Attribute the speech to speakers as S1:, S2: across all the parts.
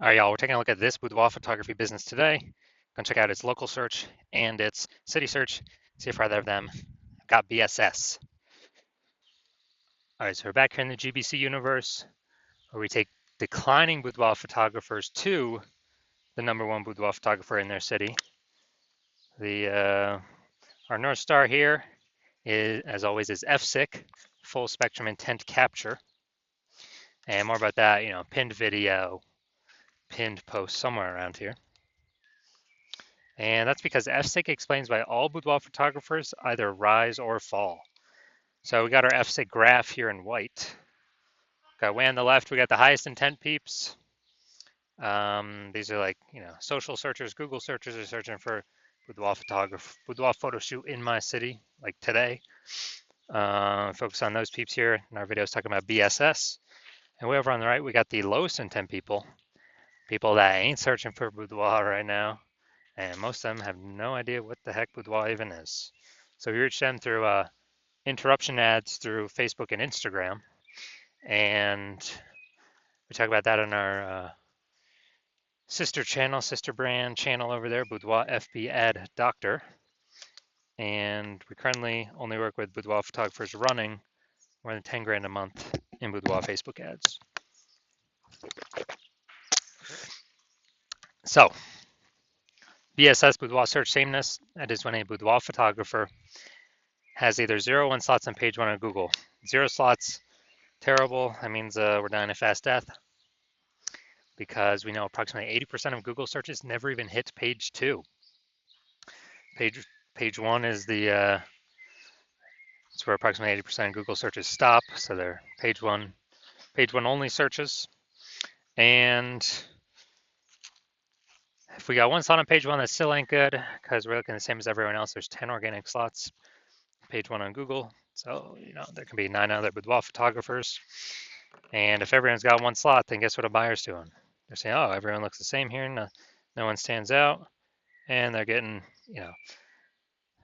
S1: All right, y'all, we're taking a look at this boudoir photography business today. Gonna check out its local search and its city search, see if either of them got BSS. All right, so we're back here in the GBC universe where we take declining boudoir photographers to the #1 boudoir photographer in their city. Our North Star here is, as always, is FSIC, full spectrum intent capture. And more about that, pinned video, pinned post somewhere around here. And that's because FSIC explains why all boudoir photographers either rise or fall. So we got our FSIC graph here in white. Got way on the left, we got the highest intent peeps. These are like, social searchers, Google searchers are searching for boudoir photo shoot in my city, like today. Focus on those peeps here. In our video is talking about BSS. And way over on the right, we got the lowest intent people that ain't searching for boudoir right now. And most of them have no idea what the heck boudoir even is. So we reached them through interruption ads through Facebook and Instagram. And we talk about that on our sister brand channel over there, Boudoir FB Ad Doctor. And we currently only work with boudoir photographers running more than 10 grand a month in boudoir Facebook ads. So, BSS, boudoir search sameness, that is when a boudoir photographer has either 0 or 1 slots on page 1 on Google. 0 slots, terrible. That means we're dying a fast death because we know approximately 80% of Google searches never even hit page 2. Page 1 is it's where approximately 80% of Google searches stop. So they're page one only searches. And if we got 1 slot on page 1, that still ain't good because we're looking the same as everyone else. There's 10 organic slots, page 1 on Google. So, there can be 9 other boudoir photographers. And if everyone's got 1 slot, then guess what a buyer's doing? They're saying, oh, everyone looks the same here. No one stands out. And they're getting,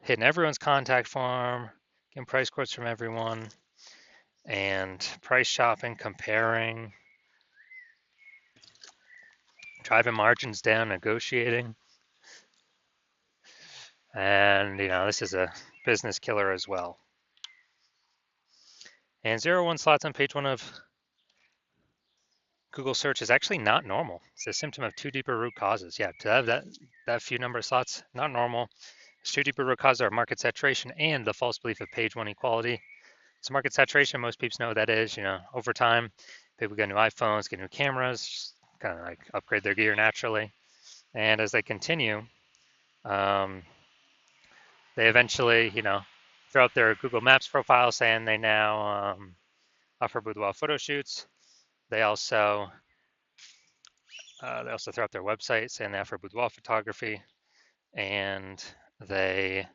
S1: hitting everyone's contact form, getting price quotes from everyone, and price shopping, comparing, driving margins down, negotiating. And, this is a business killer as well. And 0 1 slots on page 1 of Google search is actually not normal. It's a symptom of 2 deeper root causes. Yeah, to have that few number of slots, not normal. It's 2 deeper root causes are market saturation and the false belief of page 1 equality. So market saturation, most people know what that is. Over time, people get new iPhones, get new cameras, kind of like upgrade their gear naturally. And as they continue, they eventually, throw up their Google Maps profile saying they now offer boudoir photo shoots. They also throw up their website saying they offer boudoir photography, and they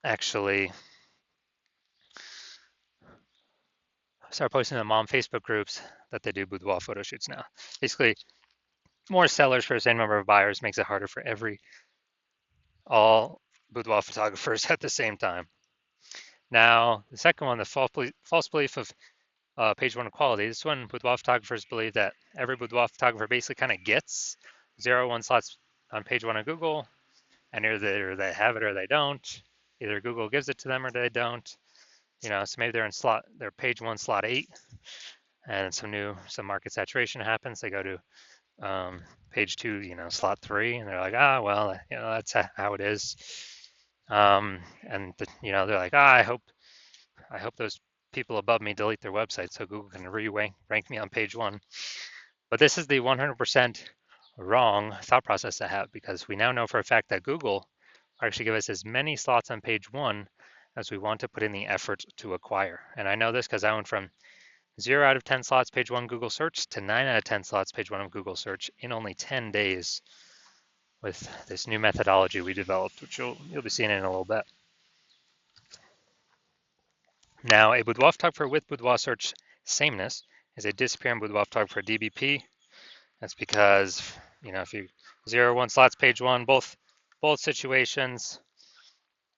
S1: actually start posting in mom Facebook groups that they do boudoir photo shoots now. Basically, more sellers for the same number of buyers makes it harder for all boudoir photographers at the same time. Now, the second one, the false belief of page 1 equality. This one, boudoir photographers believe that every boudoir photographer basically kind of gets 0 1 slots on page 1 of Google, and either they have it or they don't. Either Google gives it to them or they don't. So maybe they're in they're page 1 slot 8, and some market saturation happens. They go to page 2, slot 3, and they're like, well, that's how it is. And they're like, I hope those people above me delete their website so Google can rank me on page 1. But this is the 100% wrong thought process to have, because we now know for a fact that Google actually give us as many slots on page 1 as we want to put in the effort to acquire. And I know this because I went from 0 out of 10 slots page 1 Google search to 9 out of 10 slots page 1 of Google search in only 10 days with this new methodology we developed, which you'll be seeing in a little bit. Now, a boudoir photographer with boudoir search sameness is a disappearing boudoir photographer DBP. That's because, if you 0 1 slots page 1, both situations,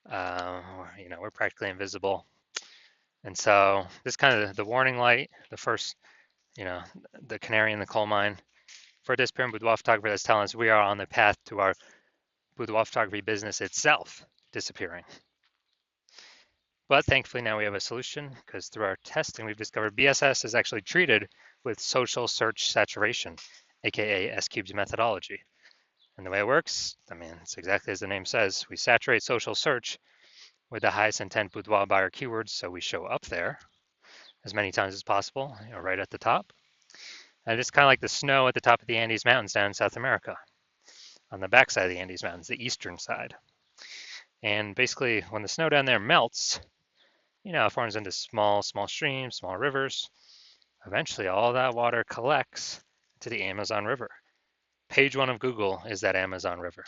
S1: we're practically invisible. And so this kind of the warning light, the first, the canary in the coal mine for a disappearing boudoir photographer that's telling us we are on the path to our boudoir photography business itself disappearing. But thankfully now we have a solution because through our testing we've discovered BSS is actually treated with social search saturation, aka S-Cube's methodology. And the way it works, I mean, it's exactly as the name says. We saturate social search with the highest intent boudoir buyer keywords, so we show up there as many times as possible, right at the top. And it's kind of like the snow at the top of the Andes Mountains down in South America, on the backside of the Andes Mountains, the eastern side. And basically, when the snow down there melts, it forms into small streams, small rivers. Eventually, all that water collects to the Amazon River. Page 1 of Google is that Amazon River.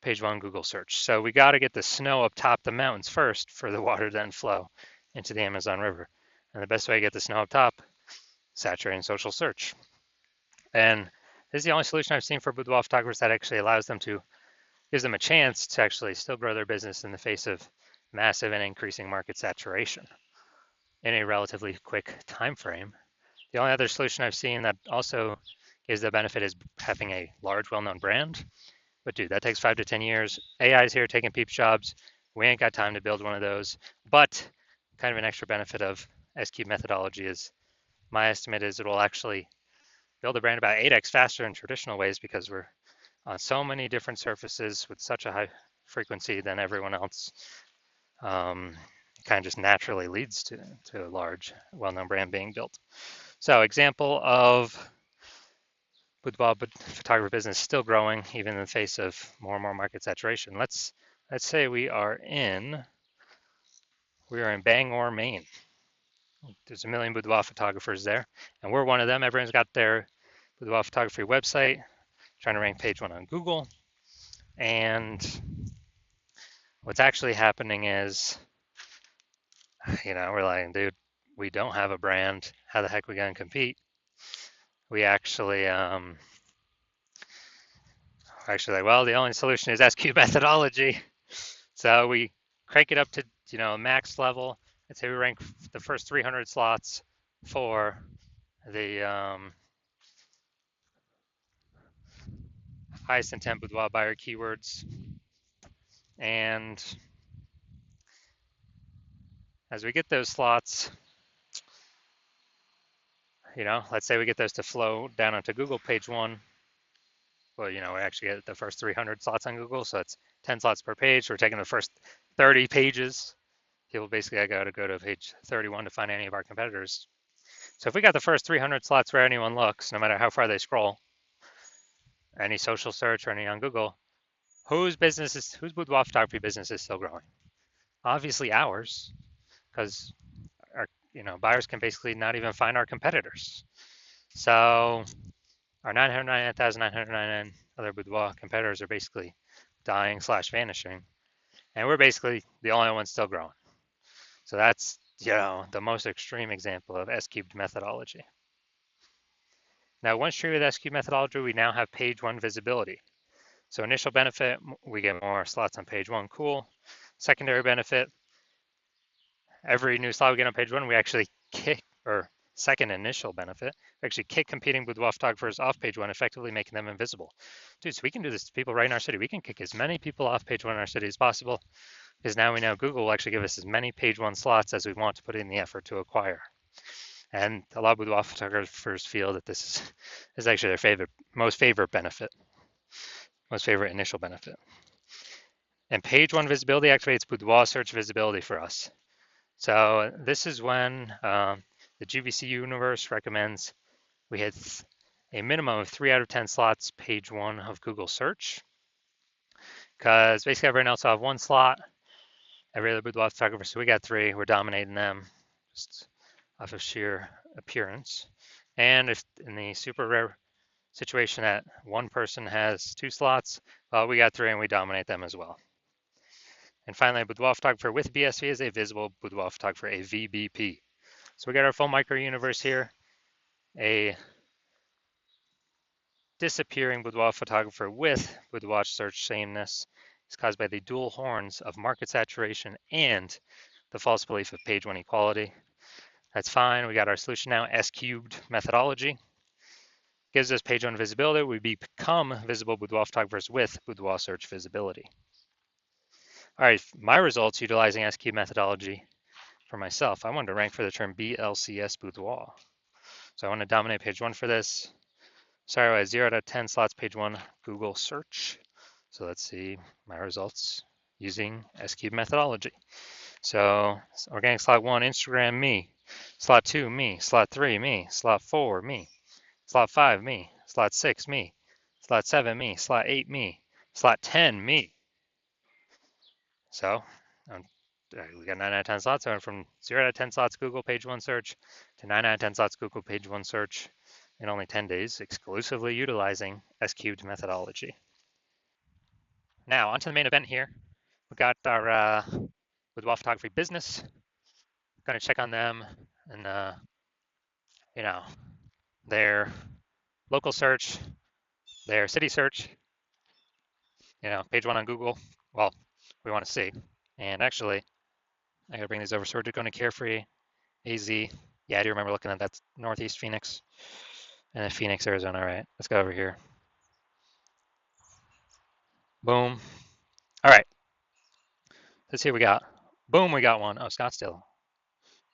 S1: Page 1 Google search. So we got to get the snow up top the mountains first for the water to then flow into the Amazon River. And the best way to get the snow up top, saturating social search. And this is the only solution I've seen for boudoir photographers that actually gives them a chance to actually still grow their business in the face of massive and increasing market saturation in a relatively quick time frame. The only other solution I've seen that also gives the benefit is having a large, well-known brand. But dude, that takes 5 to 10 years. AI is here taking people's jobs. We ain't got time to build one of those. But kind of an extra benefit of S-Cube methodology is my estimate is it will actually build a brand about 8x faster in traditional ways because we're on so many different surfaces with such a high frequency than everyone else. Kind of just naturally leads to a large, well-known brand being built. So example of boudoir photography business still growing even in the face of more and more market saturation. Let's say we are in Bangor, Maine. There's a million boudoir photographers there, and we're one of them. Everyone's got their boudoir photography website, trying to rank page 1 on Google. And what's actually happening is, we're like, dude, we don't have a brand. How the heck are we going to compete? We actually, well, the only solution is S-Cube methodology. So we crank it up to, max level. Let's say we rank the first 300 slots for the highest intent boudoir buyer keywords. And as we get those slots, let's say we get those to flow down onto Google page 1. Well, we actually get the first 300 slots on Google, so it's 10 slots per page. We're taking the first 30 pages. People basically got to go to page 31 to find any of our competitors. So if we got the first 300 slots where anyone looks, no matter how far they scroll, any social search or any on Google, whose boudoir photography business is still growing? Obviously ours, because our buyers can basically not even find our competitors. So our 999,999 other boudoir competitors are basically dying / vanishing, and we're basically the only ones still growing. So that's the most extreme example of S-Cubed methodology. Now, once treated with S-Cube methodology, we now have page 1 visibility. So initial benefit, we get more slots on page 1, cool. Secondary benefit, every new slot we get on page 1, we actually kick, or second initial benefit, we actually kick competing boudoir photographers off page 1, effectively making them invisible. Dude, so we can do this to people right in our city. We can kick as many people off page 1 in our city as possible, because now we know Google will actually give us as many page 1 slots as we want to put in the effort to acquire. And a lot of boudoir photographers feel that this is actually their most favorite initial benefit. And page 1 visibility activates boudoir search visibility for us. So this is when the GVC universe recommends we hit a minimum of 3 out of 10 slots page 1 of Google search, because basically everyone else will have 1 slot, every other boudoir photographer, so we got 3, we're dominating them just off of sheer appearance. And if in the super rare situation that one person has 2 slots, well, we got 3 and we dominate them as well. And finally, a boudoir photographer with BSV is a visible boudoir photographer, a VBP. So we got our full micro universe here. A disappearing boudoir photographer with boudoir search sameness is caused by the dual horns of market saturation and the false belief of page 1 equality. That's fine. We got our solution now. S cubed methodology gives us page one visibility. We become visible boudoir photographers with boudoir search visibility. All right, my results utilizing S cubed methodology for myself. I wanted to rank for the term BLCS boudoir. So I want to dominate page one for this. Sorry, I had 0 out of 10 slots, page one, Google search. So let's see my results using S cubed methodology. So organic slot one, Instagram, me. Slot two, me. Slot three, me. Slot four, me. Slot five, me. Slot six, me. Slot seven, me. Slot eight, me. Slot 10, me. So we got 9 out of 10 slots. I went from 0 out of 10 slots Google page one search to 9 out of 10 slots Google page one search in only 10 days, exclusively utilizing S cubed methodology. Now, onto the main event here. We got our Boudoir photography business. Going to check on them and, you know, their local search, their city search, page one on Google. Well, we want to see. And actually, I got to bring these over. So we're going to Carefree, AZ. Yeah, I do remember looking at that. Northeast Phoenix and then Phoenix, Arizona. All right, let's go over here. Boom. All right. Let's see what we got. Boom, we got one. Oh, Scottsdale.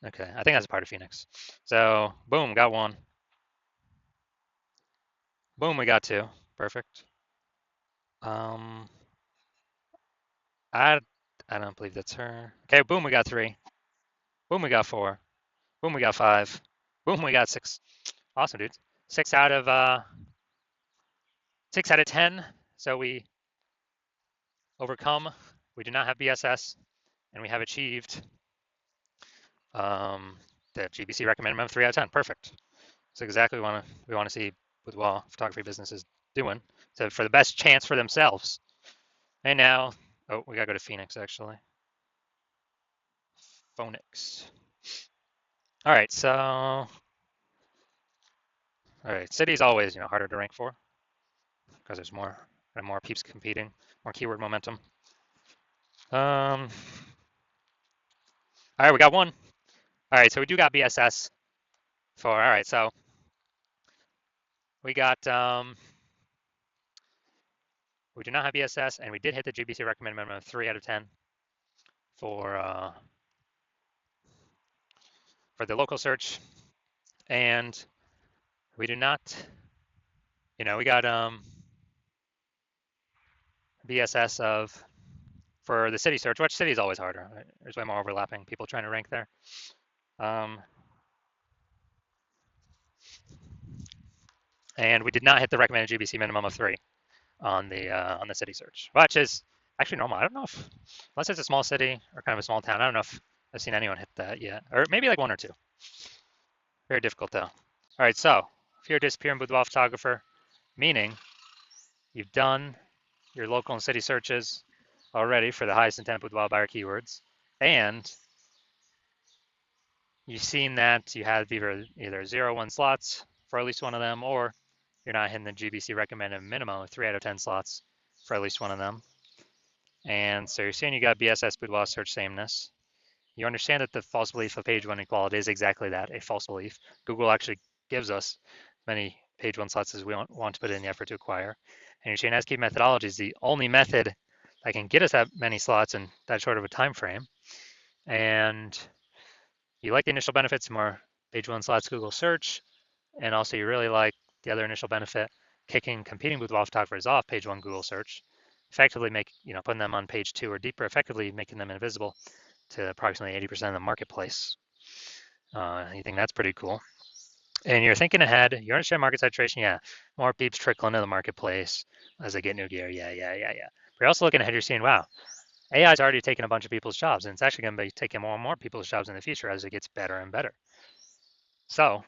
S1: Okay, I think that's a part of Phoenix. So, boom, got one. Boom, we got two. Perfect. I don't believe that's her. Okay, boom, we got three. Boom, we got four. Boom, we got five. Boom, we got six. Awesome, dudes. 6 out of 10. So we overcome. We do not have BSS, and we have achieved the GBC recommended minimum 3 out of 10. Perfect. That's exactly what we want to see with photography businesses doing. So for the best chance for themselves. And now, we gotta go to Phoenix actually. Phoenix. All right, so city's always harder to rank for because there's more peeps competing, more keyword momentum. All right, we got one. All right, so we do got BSS for. All right, so we got we do not have BSS, and we did hit the GBC recommended minimum of 3 out of 10 for the local search, and we do not. We got BSS for the city search, which city is always harder. Right? There's way more overlapping people trying to rank there. And we did not hit the recommended GBC minimum of 3 on the city search, which is actually normal. I don't know if, unless it's a small city or kind of a small town, I don't know if I've seen anyone hit that yet, or maybe like 1 or 2. Very difficult though. All right, so if you're a disappearing boudoir photographer, meaning you've done your local and city searches already for the highest intent boudoir buyer keywords, and you've seen that you have either 0 1 slots for at least one of them, or you're not hitting the GBC recommended minimum of 3 out of 10 slots for at least one of them. And so you're seeing you got BSS boudoir search sameness. You understand that the false belief of page one equality is exactly that, a false belief. Google actually gives us many page one slots as we want to put in the effort to acquire. And you're seeing S cubed methodology is the only method that can get us that many slots in that short of a time frame. And you like the initial benefits, more page one slots Google search, and also you really like the other initial benefit, kicking competing boudoir photographers off page one Google search, effectively putting them on page 2 or deeper, effectively making them invisible to approximately 80% of the marketplace. You think that's pretty cool. And you're thinking ahead, you understand market saturation, yeah. More peeps trickle into the marketplace as they get new gear, yeah. But you're also looking ahead, you're seeing, wow, AI is already taking a bunch of people's jobs, and it's actually going to be taking more and more people's jobs in the future as it gets better and better. So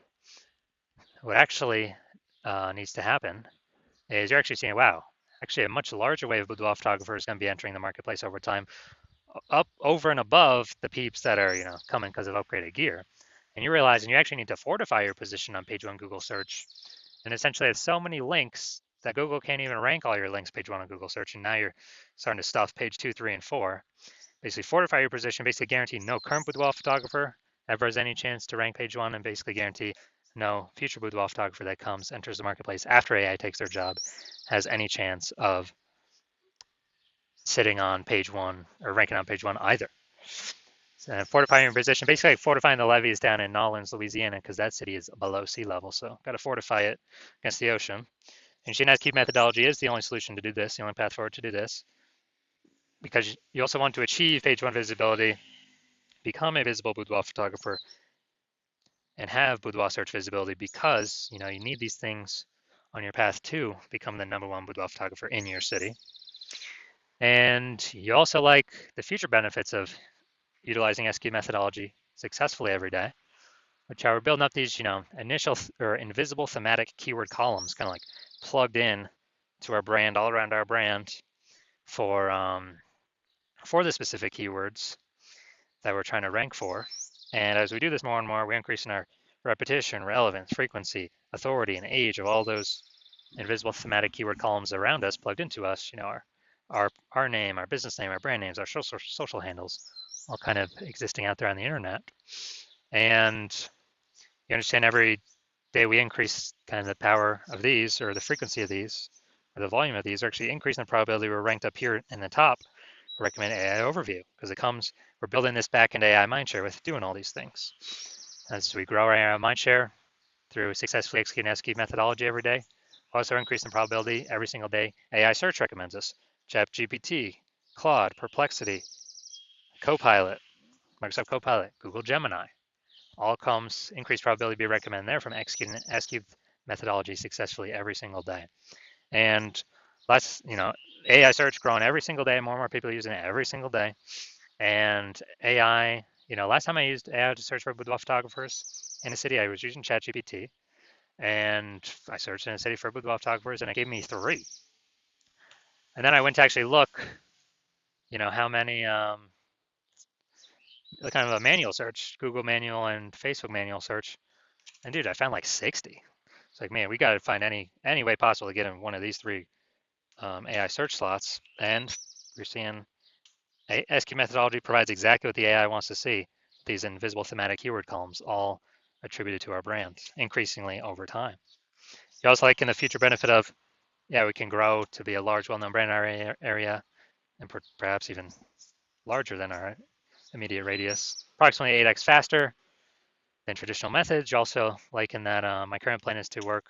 S1: what actually needs to happen is you're actually seeing, wow, actually a much larger wave of boudoir photographers is going to be entering the marketplace over time, up over and above the peeps that are coming because of upgraded gear. And you're realizing you actually need to fortify your position on page one Google search. And essentially it's so many links that Google can't even rank all your links page one on Google search. And now you're starting to stuff page 2, 3, and 4. Basically fortify your position, basically guarantee no current boudoir photographer ever has any chance to rank page one, and basically guarantee no future boudoir photographer that enters the marketplace after AI takes their job, has any chance of sitting on page one or ranking on page one either. So fortifying your position, basically like fortifying the levees down in Nolens, Louisiana, because that city is below sea level. So got to fortify it against the ocean. And Genetic methodology is the only solution to do this, the only path forward to do this, because you also want to achieve page one visibility, become a visible boudoir photographer, and have boudoir search visibility, because you need these things on your path to become the #1 boudoir photographer in your city. And you also like the future benefits of utilizing SQ methodology successfully every day, which are we're building up these, initial or invisible thematic keyword columns, kind of like plugged in to our brand, all around our brand, for the specific keywords that we're trying to rank for. And as we do this more and more, we're increasing our repetition, relevance, frequency, authority, and age of all those invisible thematic keyword columns around us, plugged into us. Our name, our business name, our brand names, our social handles, all kind of existing out there on the internet. And you understand every day we increase kind of the power of these, or the frequency of these, or the volume of these, are actually increasing the probability we're ranked up here in the top. Recommend AI overview, because we're building this back-end AI mindshare with doing all these things. As we grow our AI mindshare through successfully executing SQ methodology every day, also increasing probability every single day AI search recommends us. ChatGPT, Claude, Perplexity, Copilot, Microsoft Copilot, Google Gemini, all comes increased probability to be recommended there from executing SQ methodology successfully every single day. And AI search growing every single day, more and more people using it every single day. And AI, last time I used AI to search for boudoir photographers in a city, I was using ChatGPT, and I searched in a city for boudoir photographers, and it gave me 3. And then I went to actually look, how many, kind of a manual search, Google manual and Facebook manual search, and dude, I found like 60. It's like, man, we got to find any way possible to get in one of these 3 AI search slots, and we're seeing SQ methodology provides exactly what the AI wants to see. These invisible thematic keyword columns, all attributed to our brand, increasingly over time. You also like in the future benefit of, we can grow to be a large, well-known brand in our area, and perhaps even larger than our immediate radius, approximately 8x faster than traditional methods. You also like in that my current plan is to work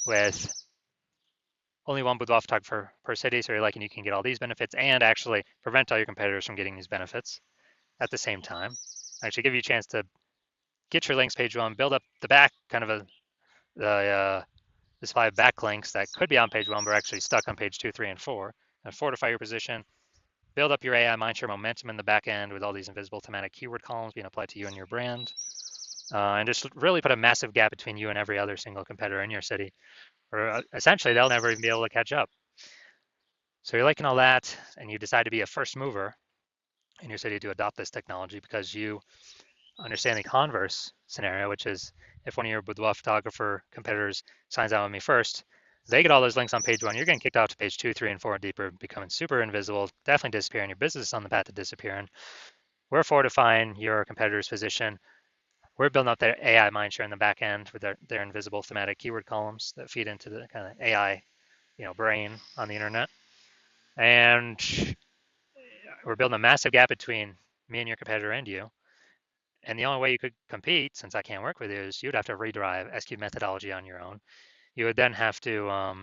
S1: with only one boudoir photographer per city, so you're liking you can get all these benefits and actually prevent all your competitors from getting these benefits at the same time. Actually give you a chance to get your links page one, build up the back, kind of this 5 backlinks that could be on page one, but are actually stuck on page 2, 3, and 4, and fortify your position, build up your AI mindshare momentum in the back end with all these invisible thematic keyword columns being applied to you and your brand, and just really put a massive gap between you and every other single competitor in your city, or essentially they'll never even be able to catch up. So you're liking all that, and you decide to be a first mover in your city to adopt this technology because you understand the converse scenario, which is if one of your boudoir photographer competitors signs out with me first, they get all those links on page one, you're getting kicked off to page 2, 3, and 4 and deeper, becoming super invisible, definitely disappearing. Your business is on the path to disappearing. We're fortifying your competitor's position. We're building up their AI mindshare in the back end with their invisible thematic keyword columns that feed into the kind of AI, brain on the internet. And we're building a massive gap between me and your competitor and you. And the only way you could compete, since I can't work with you, is you'd have to redrive SQ methodology on your own. You would then have to,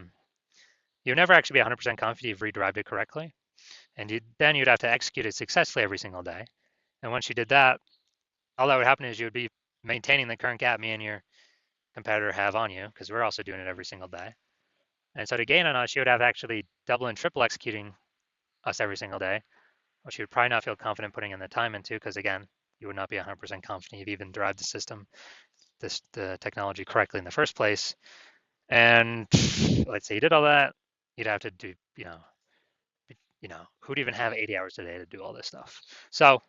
S1: you'd never actually be 100% confident you've redrived it correctly. And then you'd have to execute it successfully every single day. And once you did that, all that would happen is you would be maintaining the current gap me and your competitor have on you, because we're also doing it every single day. And so to gain on us, you would have to actually double and triple executing us every single day, which you would probably not feel confident putting in the time into, because again, you would not be 100% confident you've even derived the system, the technology correctly in the first place. And let's say you did all that, you'd have to do, who'd even have 80 hours a day to do all this stuff? So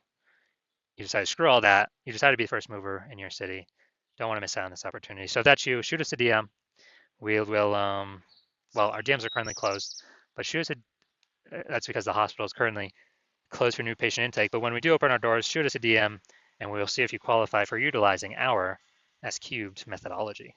S1: you decide to screw all that. You decide to be the first mover in your city. Don't want to miss out on this opportunity. So if that's you, shoot us a DM. We'll well, our DMs are currently closed, but shoot us that's because the hospital is currently closed for new patient intake. But when we do open our doors, shoot us a DM, and we'll see if you qualify for utilizing our S cubed methodology.